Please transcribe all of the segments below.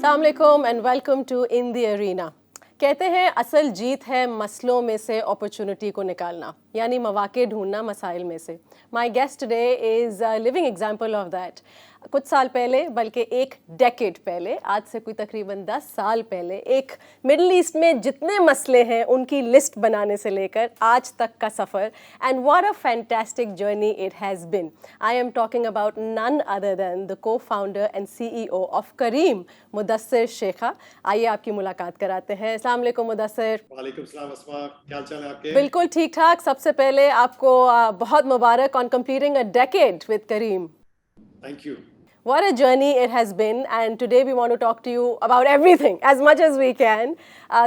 अस्सलाम वालेकुम and welcome to in the arena. कहते हैं असल जीत है मसलों में से अपॉर्चुनिटी को निकालना, यानी मौके ढूंढना मसाइल में से। My guest today is living example of that. कुछ साल पहले, बल्कि एक डेकेड पहले, आज से कोई तकरीबन 10 साल पहले, एक मिडल ईस्ट में जितने मसले हैं उनकी लिस्ट बनाने से लेकर आज तक का सफ़र, and what a fantastic journey it has been. I am talking about none other than the co-founder and CEO of Careem, Mudassir Sheikha. आइए आपकी मुलाकात कराते हैं। अस्सलाम वालेकुम मुदस्सिर। वालेकुम सलाम अस्मा, क्या हाल चाल है आपके? बिल्कुल ठीक ठाक। सबसे पहले आपको बहुत मुबारक on completing a decade with Careem. Thank you. What a journey it has been, and today we want to talk to you about everything as much as we can.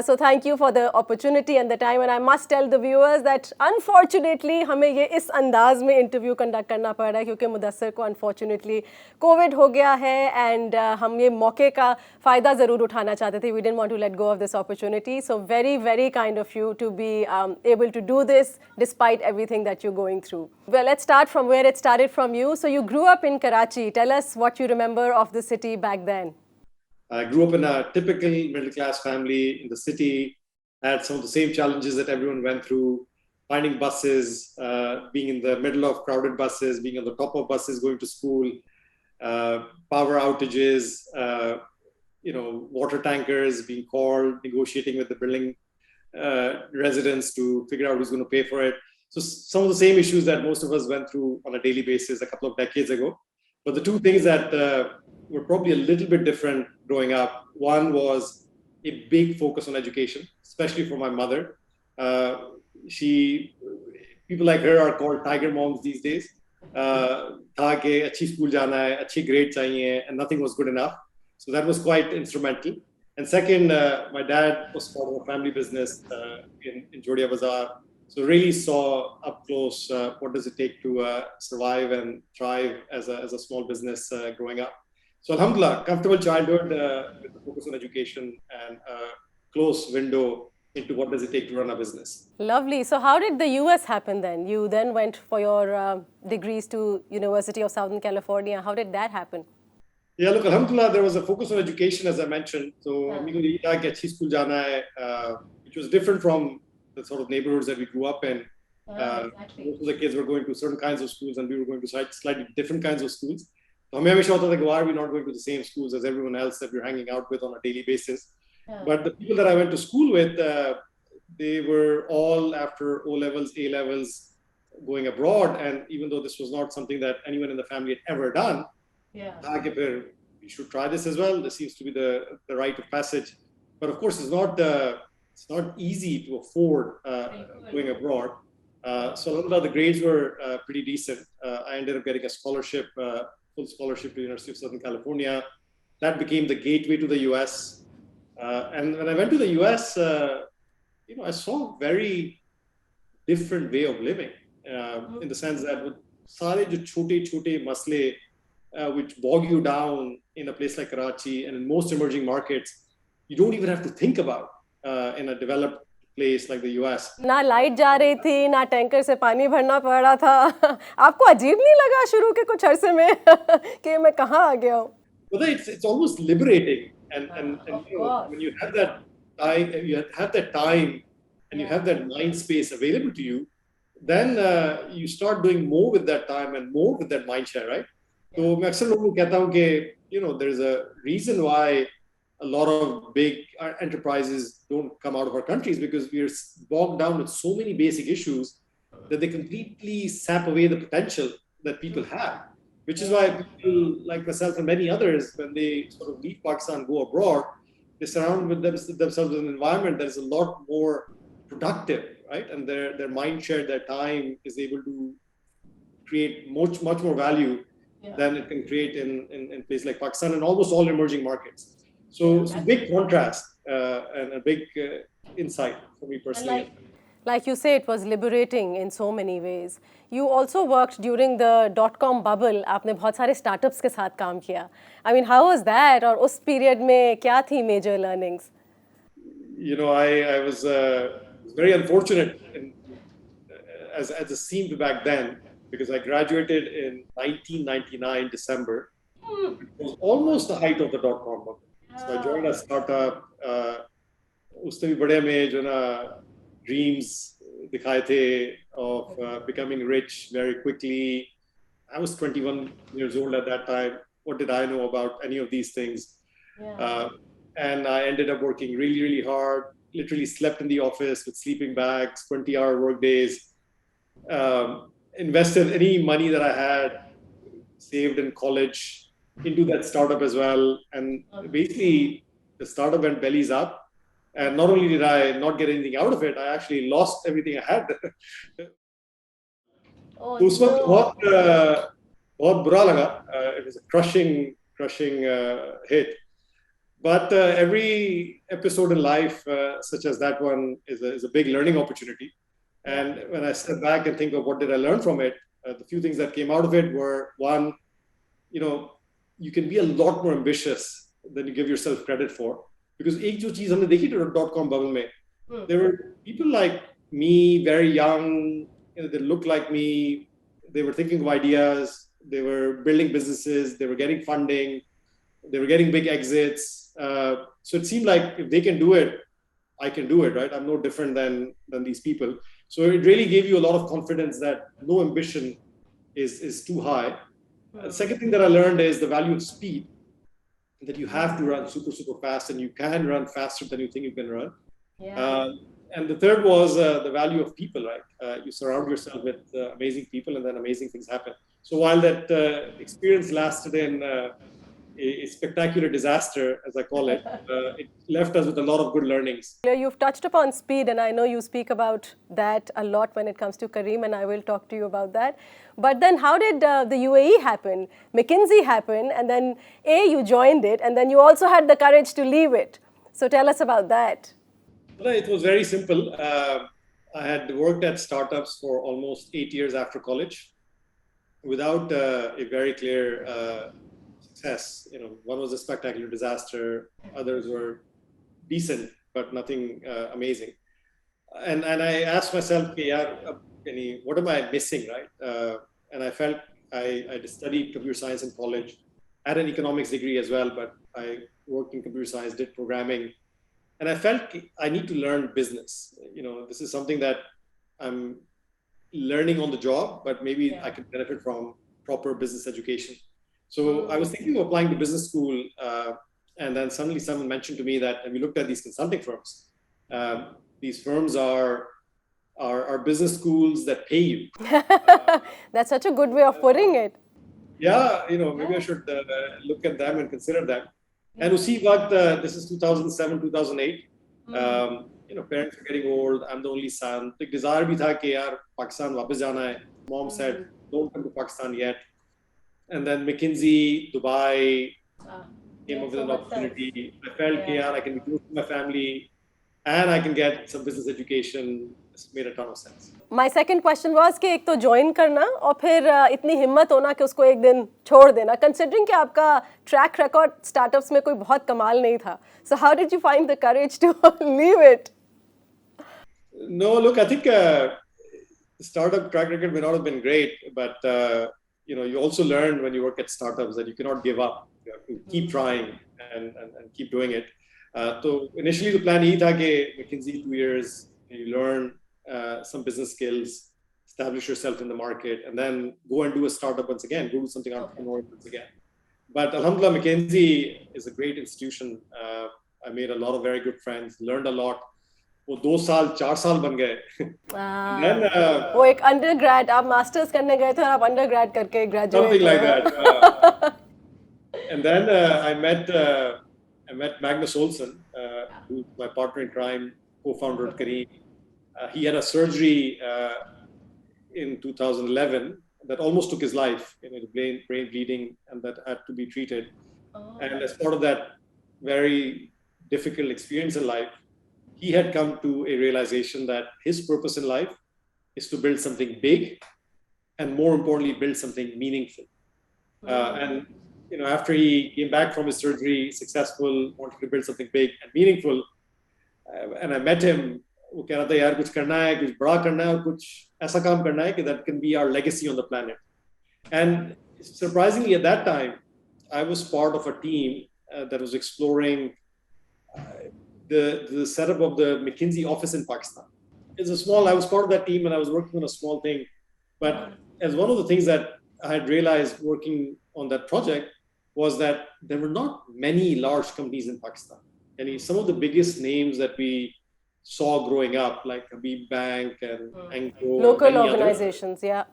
So thank you for the opportunity and the time, and I must tell the viewers that unfortunately हमें ये इस अंदाज में interview conduct करना पड़ रहा है क्योंकि मुदस्सिर को unfortunately कोविड हो गया है, and हम ये मौके का फ़ायदा ज़रूर उठाना चाहते थे. We didn't want to let go of this opportunity. So very, very kind of you to be able to do this despite everything that you're going through. Well, let's start from where it started from you. So you grew up in Karachi. Tell us what you remember of the city back then. I grew up in a typical middle class family in the city, had some of the same challenges that everyone went through, finding buses, being in the middle of crowded buses, being on the top of buses going to school, power outages, water tankers being called, negotiating with the building residents to figure out who's going to pay for it. So some of the same issues that most of us went through on a daily basis a couple of decades ago. But the two things that were probably a little bit different growing up, one was a big focus on education, especially for my mother. People like her are called tiger moms these days. Tha ke achhi school jana hai, achhi grade chahiye, and nothing was good enough. So that was quite instrumental. And second, my dad was part of a family business in Jodia Bazaar. So really saw up close what does it take to survive and thrive as a small business growing up. So alhamdulillah, comfortable childhood with the focus on education and a close window into what does it take to run a business. Lovely. So how did the US happen then? You then went for your degrees to University of Southern California. How did that happen? Yeah, look, alhamdulillah, there was a focus on education, as I mentioned. So school jana hai, which was different from the sort of neighborhoods that we grew up in. Exactly. Most of the kids were going to certain kinds of schools and we were going to slightly different kinds of schools. So हमें हमेशा होता था कि why are we not going to the same schools as everyone else that we're hanging out with on a daily basis? But the people that I went to school with, they were all after O levels, A levels, going abroad. And even though this was not something that anyone in the family had ever done, you should try this as well. This seems to be the rite of passage. But of course, it's not easy to afford going abroad. So alhamdulillah, the grades were pretty decent. I ended up getting a scholarship, full scholarship to the University of Southern California. That became the gateway to the US. And when I went to the US, I saw a very different way of living in the sense that with sare jo chote masle which bog you down in a place like Karachi and in most emerging markets, you don't even have to think about in a developed place like the US. ना light जा रही थी, ना tanker से पानी भरना पड़ रहा था। आपको अजीब नहीं लगा शुरू के कुछ अरसे में कि मैं कहाँ आ गया हूँ? But it's almost liberating, and when you have that time, and you have that mind space available to you, then you start doing more with that time and more with that mind share, right? So मैं अक्सर लोगों को कहता हूँ कि there is a reason why a lot of big enterprises don't come out of our countries, because we are bogged down with so many basic issues that they completely sap away the potential that people have. Which is why people like myself and many others, when they sort of leave Pakistan, go abroad, they surround with themselves with an environment that is a lot more productive, right? And their mind share, their time is able to create much more value than it can create in places like Pakistan and almost all emerging markets. So it's a big contrast and a big insight for me personally. Like you say, it was liberating in so many ways. You also worked during the dotcom bubble. आपने बहुत सारे startups के साथ काम किया. I mean, how was that? और उस period में क्या थी major learnings? I was very unfortunate as it seemed back then, because I graduated in 1999 December. It was almost the height of the dot-com bubble. So I joined a startup. उसने भी बड़े में जो ना dreams दिखाए थे of becoming rich very quickly. I was 21 years old at that time. What did I know about any of these things? And I ended up working really, really hard. Literally slept in the office with sleeping bags, 20-hour work days. Invested any money that I had saved in college into that startup as well. And basically, the startup went bellies up. And not only did I not get anything out of it, I actually lost everything I had. तो उस वक्त बहुत बुरा लगा. It was a crushing hit. But every episode in life, such as that one, is a big learning opportunity. And when I step back and think of what did I learn from it, the few things that came out of it were, one, you can be a lot more ambitious than you give yourself credit for. Because एक जो चीज हमने देखी थी dotcom bubble में, there were people like me, very young, they looked like me, they were thinking of ideas, they were building businesses, they were getting funding, they were getting big exits. So it seemed like if they can do it, I can do it, right? I'm no different than these people. So it really gave you a lot of confidence that no ambition is too high. The second thing that I learned is the value of speed, that you have to run super, super fast, and you can run faster than you think you can run. And the third was the value of people, right? You surround yourself with amazing people, and then amazing things happen. So while that experience lasted in a spectacular disaster, as I call it, it left us with a lot of good learnings. You've touched upon speed, and I know you speak about that a lot when it comes to Careem, and I will talk to you about that. But then how did the UAE happen? McKinsey happened, and then you joined it, and then you also had the courage to leave it. So tell us about that. Well, it was very simple. I had worked at startups for almost 8 years after college without a very clear success. One was a spectacular disaster, others were decent, but nothing amazing. And I asked myself, what am I missing, right? And I felt I studied computer science in college, had an economics degree as well, but I worked in computer science, did programming, and I felt I need to learn business. This is something that I'm learning on the job, but maybe I can benefit from proper business education. So I was thinking of applying to business school, and then suddenly someone mentioned to me that, and we looked at these consulting firms. These firms are business schools that pay you. That's such a good way of putting it. Yeah, maybe I should look at them and consider them. And usi waqt, this is 2007, 2008. Parents are getting old. I'm the only son. The desire bhi tha ki yaar Pakistan wapas jana hai. Mom said, don't come to Pakistan yet. And then McKinsey, Dubai came up with an opportunity. I felt yaar I can be close to my family and I can get some business education. This made a ton of sense. My second question was कि एक तो join करना और फिर इतनी हिम्मत होना कि उसको एक दिन छोड़ देना. Considering कि आपका track record startups में कोई बहुत कमाल नहीं था. So how did you find the courage to leave it? No, look, I think startup track record may not have been great, but you also learn when you work at startups that you cannot give up. You have to keep trying and keep doing it. So initially the plan ही था कि McKinsey 2 years, you learn some business skills, establish yourself in the market, and then go and do a startup once again, go do something entrepreneurial once again. But Alhamdulillah, McKinsey is a great institution. I made a lot of very good friends, learned a lot. वो 2 साल 4 साल बन गए. वो एक undergrad, आप masters करने गए थे और आप undergrad करके graduate. Something like that. And then I met Magnus Olsson, who's my partner in crime, co-founder of Careem. He had a surgery in 2011 that almost took his life, brain bleeding, and that had to be treated. And as part of that very difficult experience in life, he had come to a realization that his purpose in life is to build something big, and more importantly, build something meaningful. And after he came back from his surgery, successful, wanted to build something big and meaningful, and I met him. वो कह रहा था यार कुछ करना है, कुछ बड़ा करना है और कुछ ऐसा काम करना है कि that can be our legacy on the planet. And surprisingly, at that time, I was part of a team that was exploring the setup of the McKinsey office in Pakistan. I was part of that team and I was working on a small thing. But as one of the things that I had realized working on that project was that there were not many large companies in Pakistan. And some of the biggest names that we saw growing up, like Habib Bank and Anglo, local organizations, yeah.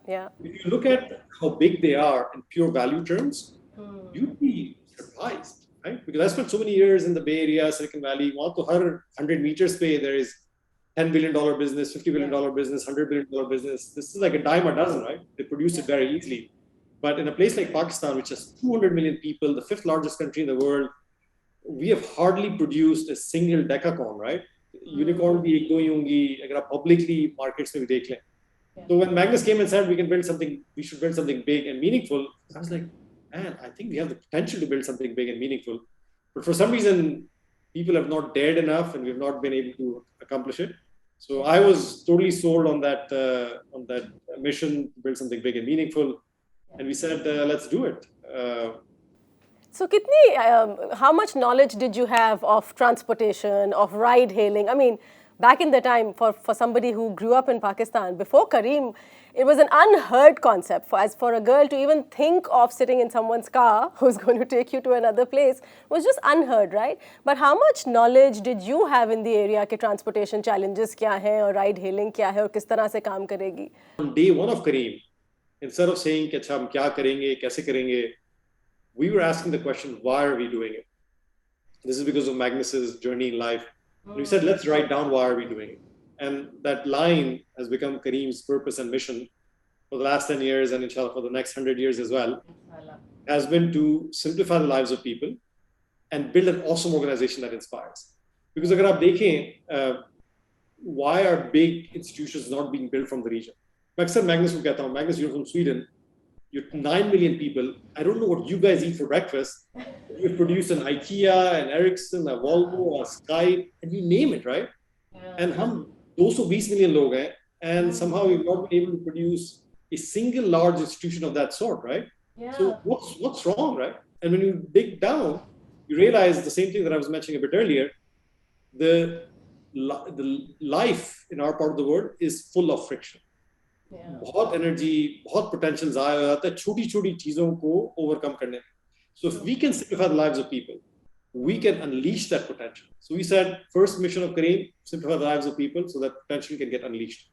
If you look at how big they are in pure value terms, you'd be surprised, right? Because I spent so many years in the Bay Area, Silicon Valley. Want to 100 meters pay, there is $10 billion business, $50 billion business, $100 billion business. This is like a dime a dozen, right? They produce it very easily. But in a place like Pakistan, which has 200 million people, the fifth largest country in the world, we have hardly produced a single decacorn, right? Unicorn bhi ek do hi hongi, agar aap publicly markets mein bhi dekh lein. So when Magnus came and said we should build something big and meaningful, I was like, man, I think we have the potential to build something big and meaningful. But for some reason, people have not dared enough and we've not been able to accomplish it. So I was totally sold on that mission to build something big and meaningful. And we said, let's do it. So, how much knowledge did you have of transportation, of ride hailing? I mean, back in the time, for somebody who grew up in Pakistan, before Careem, it was an unheard concept. For a girl to even think of sitting in someone's car who's going to take you to another place was just unheard, right? But how much knowledge did you have in the area ke transportation challenges kya hai aur ride hailing kya hai aur kis tarah se kaam karegi? On day one of Careem, instead of saying कि अच्छा हम क्या करेंगे, कैसे करेंगे, we were asking the question, why are we doing it? This is because of Magnus's journey in life. We said, let's write down why are we doing it. And that line has become Careem's purpose and mission for the last 10 years and inshallah for the next 100 years as well, has been to simplify the lives of people and build an awesome organization that inspires. Because agar aap dekhein, why are big institutions not being built from the region? Magnus ko kehta hu, Magnus, you're from Sweden. You're 9 million people. I don't know what you guys eat for breakfast. You've produced an IKEA, an Ericsson, a Volvo, a Skype, and you name it, right? And hum 220 million log hain, and somehow we've not been able to produce a single large institution of that sort, right? So what's wrong, right? And when you dig down, you realize the same thing that I was mentioning a bit earlier. The life in our part of the world is full of friction. बहुत energy, बहुत potential ज़ाया हो जाता है छोटी-छोटी चीजों को overcome करने में. So if we can simplify the lives of people, we can unleash that potential. So we said, first mission of Careem, simplify the lives of people so that potential can get unleashed.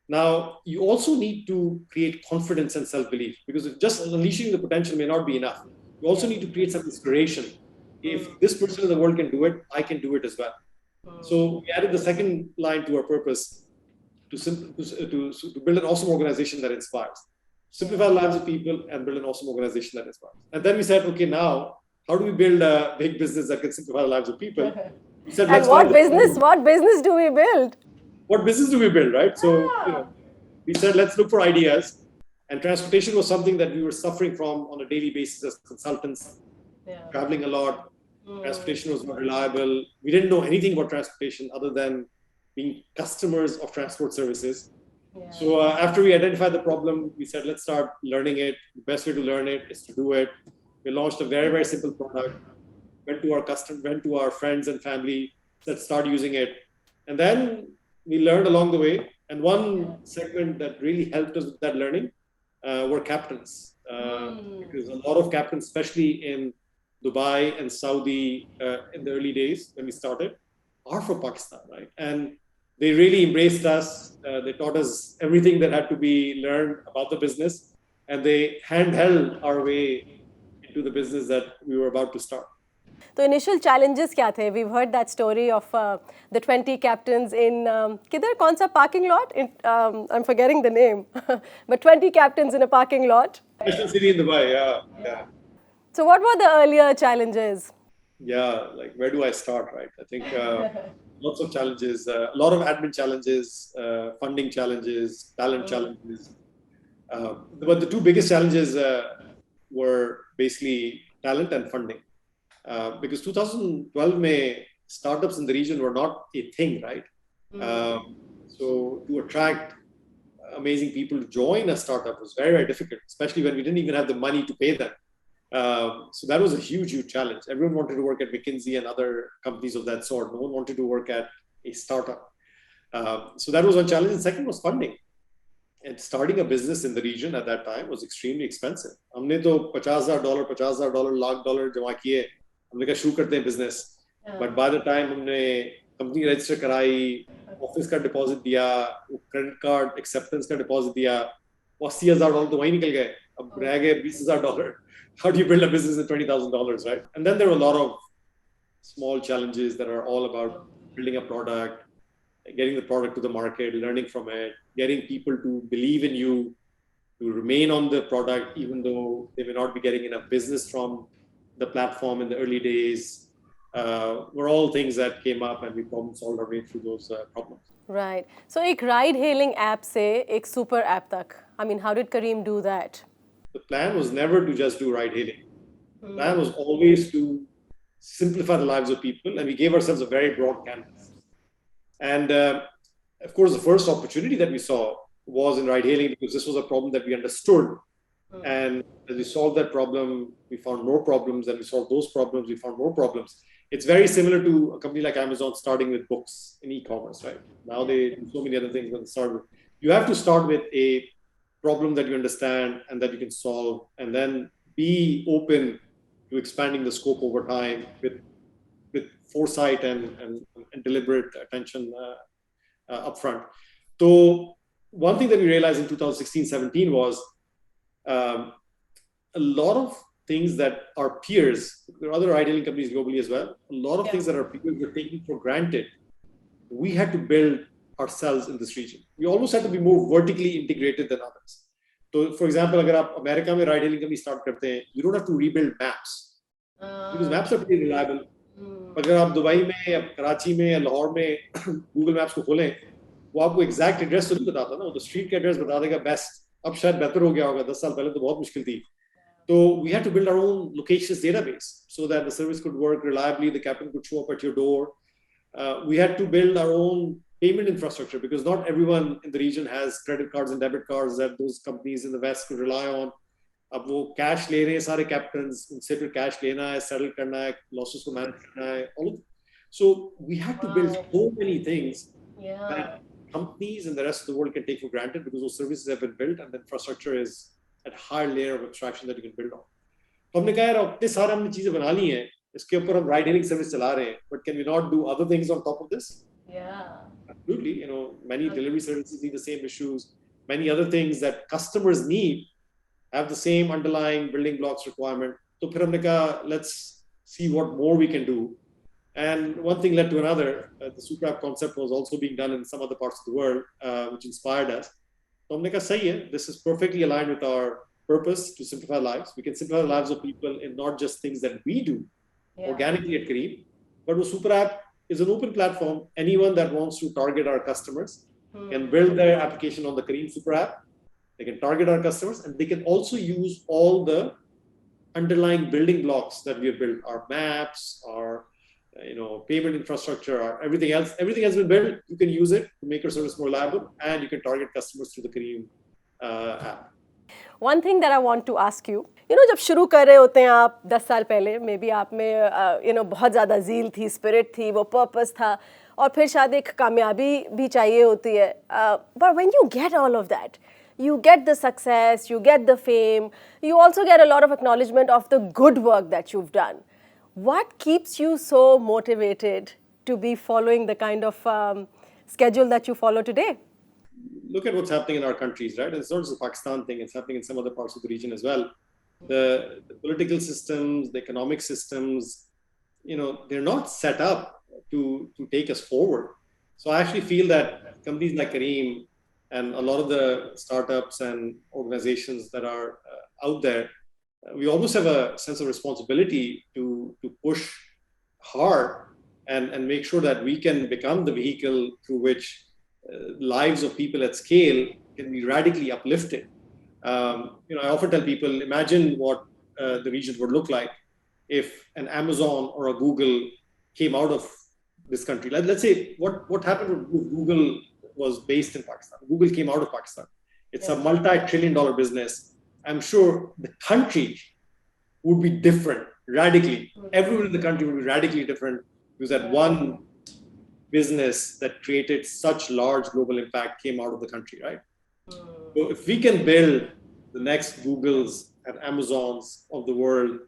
Now, you also need to create confidence and self-belief, because just unleashing the potential may not be enough. You also need to create some inspiration. If this person in the world can do it, I can do it as well. So we added the second line to our purpose, to build an awesome organization that inspires. Simplify the lives of people and build an awesome organization that inspires. And then we said, okay, now, how do we build a big business that can simplify the lives of people? We said, and what business do we build? What business do we build, right? So we said, let's look for ideas. And transportation was something that we were suffering from on a daily basis as consultants, traveling a lot. Transportation was not reliable. We didn't know anything about transportation other than being customers of transport services. So after we identified the problem, we said, let's start learning it. The best way to learn it is to do it. We launched a very, very simple product, went to our friends and family, that start using it. And then we learned along the way. And one segment that really helped us with that learning were captains. Because a lot of captains, especially in Dubai and Saudi in the early days when we started, are from Pakistan, right? And they really embraced us. They taught us everything that had to be learned about the business, and they handheld our way into the business that we were about to start. So initial challenges kya the? We've heard that story of the 20 captains in kidhar kaun sa parking lot? I'm forgetting the name, but 20 captains in a parking lot. National City in Dubai, yeah. So what were the earlier challenges? Yeah, like where do I start, right? I think lots of challenges, a lot of admin challenges, funding challenges, talent challenges. But the two biggest challenges were basically talent and funding. Because 2012 mein, startups in the region were not a thing, right? So to attract amazing people to join a startup was very, very difficult, especially when we didn't even have the money to pay them. So that was a huge challenge. Everyone wanted to work at McKinsey and other companies of that sort. No one wanted to work at a startup. So that was one challenge. And second was funding. And starting a business in the region at that time was extremely expensive. हमने तो $50,000 lakh dollar जमा किए. हमने कहा शुरू करते हैं business. But by the time हमने company register कराई, office का deposit दिया, credit card acceptance का deposit दिया, $80,000 तो वहीं निकल गए. अब रह गए $20,000. How do you build a business at $20,000, right? And then there were a lot of small challenges that are all about building a product, getting the product to the market, learning from it, getting people to believe in you, to remain on the product, even though they may not be getting enough business from the platform in the early days, were all things that came up, and we problem solved our way through those problems. Right. So, एक ride-hailing app से एक super app तक. I mean, how did Careem do that? The plan was never to just do ride-hailing. The plan was always to simplify the lives of people, and we gave ourselves a very broad canvas. And of course, the first opportunity that we saw was in ride-hailing, because this was a problem that we understood. And as we solved that problem, we found more problems, and we solved those problems, we found more problems. It's very similar to a company like Amazon starting with books in e-commerce, right? Now they do so many other things when they start with. You have to start with a problem that you understand and that you can solve, and then be open to expanding the scope over time with foresight and deliberate attention upfront. So one thing that we realized in 2016-17 was a lot of things that our peers, there are other ride-hailing companies globally as well, a lot of things that our peers were taking for granted, we had to build ourselves in this region. We almost had to be more vertically integrated than others. So, for example, if you America mein ride-hailing company start karte hain, you don't have to rebuild maps because maps are pretty reliable. But if you Dubai mein, Karachi mein, Lahore mein Google Maps ko kholeं, वो आपको exact address तो नहीं बताता ना, वो तो street का address बता देगा best. अब शायद बेहतर हो गया होगा, 10 साल पहले तो बहुत मुश्किल थी. So we had to build our own locations database so that the service could work reliably, the captain could show up at your door. We had to build our own payment infrastructure because not everyone in the region has credit cards and debit cards that those companies in the West could rely on. अब वो cash ले रहे हैं सारे captains, उनसे फिर cash लेना है, settle करना है, losses को manage करना है, all of. So we had to build so many things that companies in the rest of the world can take for granted because those services have been built and the infrastructure is at higher layer of abstraction that you can build on. तो हमने कहा यार इतने सारे हमने चीजें बना ली हैं, इसके ऊपर हम ride-hailing service चला रहे हैं, but can we not do other things on top of this? Yeah. Absolutely. You know, many delivery services need the same issues. Many other things that customers need have the same underlying building blocks requirement. So फिर हमने कहा let's see what more we can do. And one thing led to another. The super app concept was also being done in some other parts of the world, which inspired us. So हमने कहा सही है, this is perfectly aligned with our purpose to simplify lives. We can simplify the lives of people in not just things that we do organically at Careem, but the super app is an open platform. Anyone that wants to target our customers can build their application on the Careem super app. They can target our customers, and they can also use all the underlying building blocks that we have built, our maps, our payment infrastructure, or everything else. Everything has been built. You can use it to make your service more reliable, and you can target customers through the Careem app. One thing that I want to ask you, जब शुरू कर रहे होते हैं आप 10 साल पहले, maybe आप में बहुत ज़्यादा zeal थी, spirit थी, वो purpose था, और फिर शायद एक कामयाबी भी चाहिए होती है. But when you get all of that, you get the success, you get the fame, you also get a lot of acknowledgement of the good work that you've done. What keeps you so motivated to be following the kind of schedule that you follow today? Look at what's happening in our countries, right? It's not just a Pakistan thing, it's happening in some other parts of the region as well. The political systems, the economic systems, they're not set up to take us forward. So I actually feel that companies like Careem and a lot of the startups and organizations that are out there, we almost have a sense of responsibility to push hard and make sure that we can become the vehicle through which lives of people at scale can be radically uplifted. I often tell people, imagine what the region would look like if an Amazon or a Google came out of this country. Let's say what happened if Google was based in Pakistan. Google came out of Pakistan. It's a multi-trillion-dollar business. I'm sure the country would be different radically. Everyone in the country would be radically different because that one business that created such large global impact came out of the country, right? So if we can build the next Googles and Amazons of the world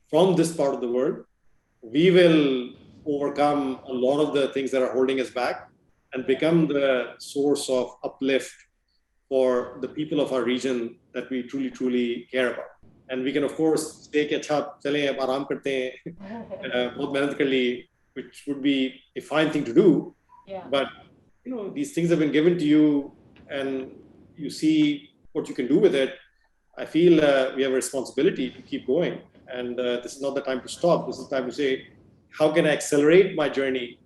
from this part of the world, we will overcome a lot of the things that are holding us back and become the source of uplift for the people of our region that we truly, truly care about. And we can, of course, stay catch up, chale ab aaram karte hain, bahut mehnat kar li, which would be a fine thing to do. But these things have been given to you, and you see what you can do with it. I feel we have a responsibility to keep going, and this is not the time to stop. This is the time to say, how can I accelerate my journey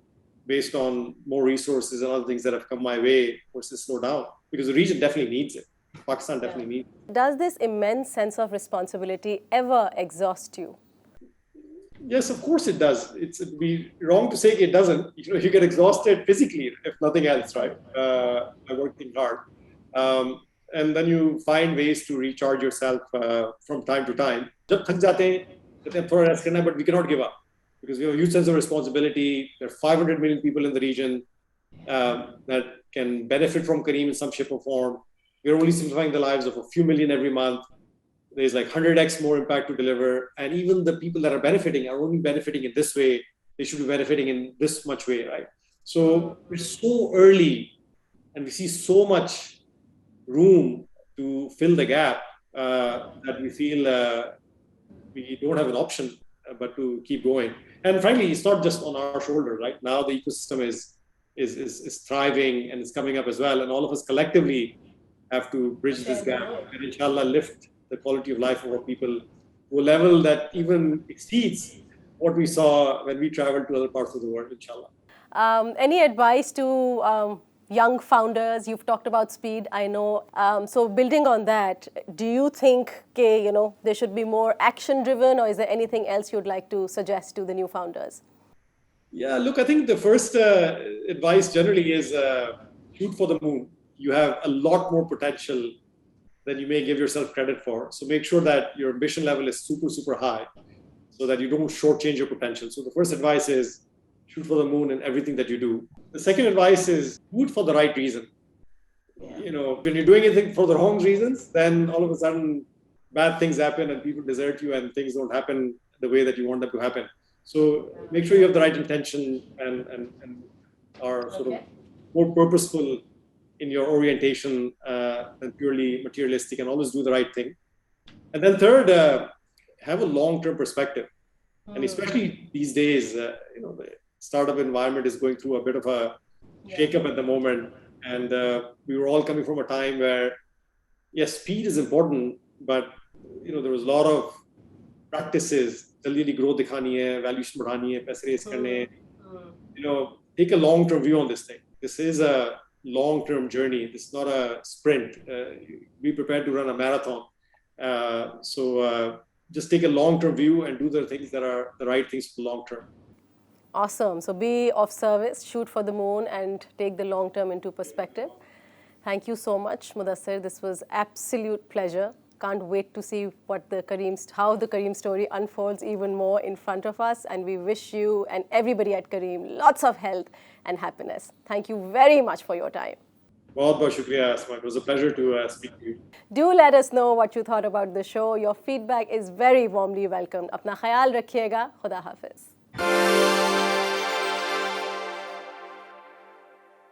based on more resources and other things that have come my way versus slow down? Because the region definitely needs it. Pakistan definitely needs it. Does this immense sense of responsibility ever exhaust you? Yes, of course it does. It'd be wrong to say it doesn't. You get exhausted physically, if nothing else, right? By working hard. And then you find ways to recharge yourself from time to time. Jab thak jate hain, कहते हैं थोड़ा rest करना है, but we cannot give up because we have a huge sense of responsibility. There are 500 million people in the region that can benefit from Careem in some shape or form. We're only simplifying the lives of a few million every month. There's like 100x more impact to deliver. And even the people that are benefiting are only benefiting in this way. They should be benefiting in this much way, right? So we're so early and we see so much room to fill the gap that we feel we don't have an option but to keep going. And frankly, it's not just on our shoulder, right? Now the ecosystem is thriving and it's coming up as well. And all of us collectively have to bridge this gap and inshallah lift the quality of life of our people to a level that even exceeds what we saw when we traveled to other parts of the world, inshallah. Any advice to young founders? You've talked about speed, I know. So building on that, do you think there should be more action-driven, or is there anything else you'd like to suggest to the new founders? Yeah, look, I think the first advice generally is shoot for the moon. You have a lot more potential than you may give yourself credit for. So make sure that your ambition level is super, super high so that you don't shortchange your potential. So the first advice is shoot for the moon in everything that you do. The second advice is do it for the right reason. When you're doing anything for the wrong reasons, then all of a sudden bad things happen and people desert you and things don't happen the way that you want them to happen. So make sure you have the right intention and are sort of more purposeful in your orientation than purely materialistic, and always do the right thing. And then third, have a long-term perspective. And especially these days, the startup environment is going through a bit of a shake-up at the moment. And we were all coming from a time where, yes, speed is important, but there was a lot of practices. Jaldi growth dikhani hai, valuation badhani hai, paise raise karne. Take a long-term view on this thing. This is a long-term journey. This is not a sprint. Be prepared to run a marathon. So just take a long-term view and do the things that are the right things for the long term. Awesome. So be of service, shoot for the moon, and take the long term into perspective. Thank you so much, Mudassir. This was absolute pleasure. Can't wait to see how the Careem story unfolds even more in front of us. And we wish you and everybody at Careem lots of health and happiness. Thank you very much for your time. Bahut shukriya, Asma. It was a pleasure to speak to you. Do let us know what you thought about the show. Your feedback is very warmly welcomed. Apna khayal rakhiyega. Khuda Hafiz.